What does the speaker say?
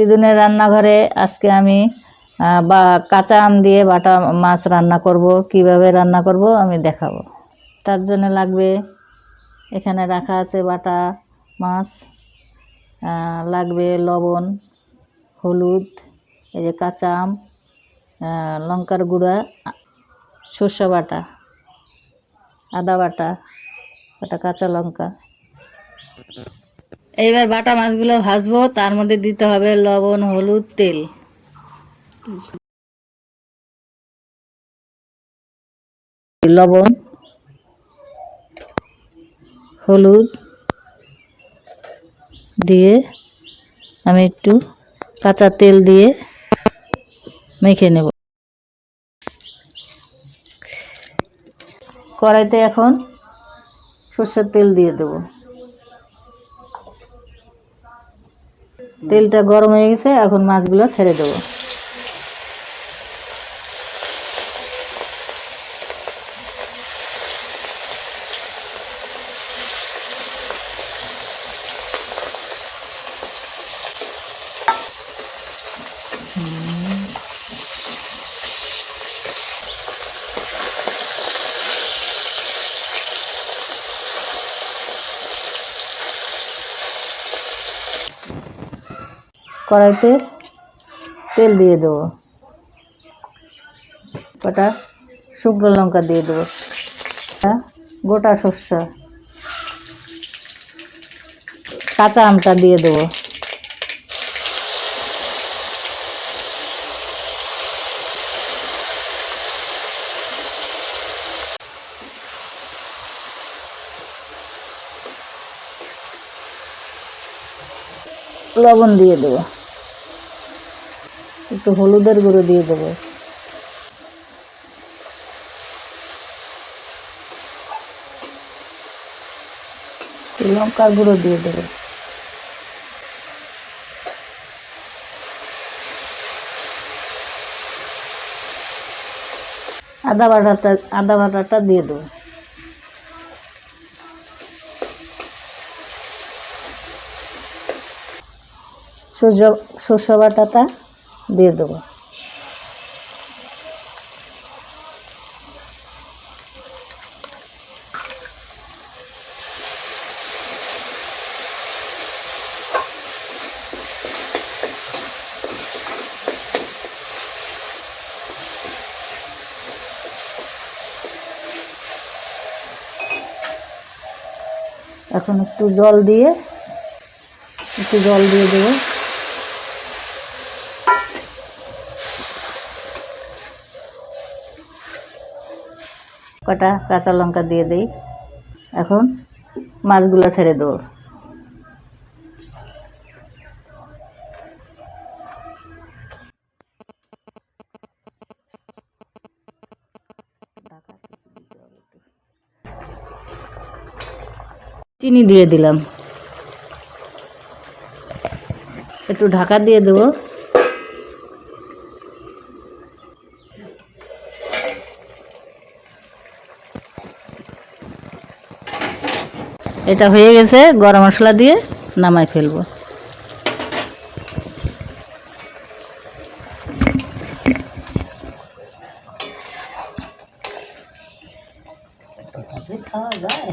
দিদুনের রান্নাঘরে আজকে আমি বা কাঁচা আম দিয়ে বাটা মাছ রান্না করব। কিভাবে রান্না করব আমি দেখাবো। তার জন্য লাগবে, এখানে রাখা আছে বাটা মাছ, লাগবে লবণ, হলুদ, এই যে কাঁচা আম, লঙ্কার গুঁড়া, সর্ষে বাটা, আদা বাটা, কাঁচা লঙ্কা। এইবার বাটা মাছগুলো ভাজবো। তার মধ্যে দিতে হবে লবণ, হলুদ, তেল। লবণ, হলুদ দিয়ে আমি একটু কাঁচা তেল দিয়ে মেখে নেব। কড়াইতে এখন সরষের তেল দিয়ে দেব। তেলটা গরম হয়ে গেছে, এখন মাছগুলো ছেড়ে দেব। কড়াইতে তেল দিয়ে দেবো, কটা শুকনো লঙ্কা দিয়ে দেবো, গোটা সর্ষে, কাঁচা আমটা দিয়ে দেবো, লবণ দিয়ে দেবো, একটু হলুদের গুঁড়ো দিয়ে দেবো, লঙ্কার গুঁড়ো দিয়ে দেবো, আদা বাটাটা দিয়ে দেবো, সর্ষে বাটাটা দিয়ে দেবো, এখন একটু জল দিয়ে দেবো, কটা কাঁচা লঙ্কা দিয়ে দেই। এখন মাছগুলো ছেড়ে দেবো। চিনি দিয়ে দিলাম, একটু ঢাকা দিয়ে দেবো। এটা হয়ে গেছে, গরম মশলা দিয়ে নামাই ফেলবো। খাওয়া যায়।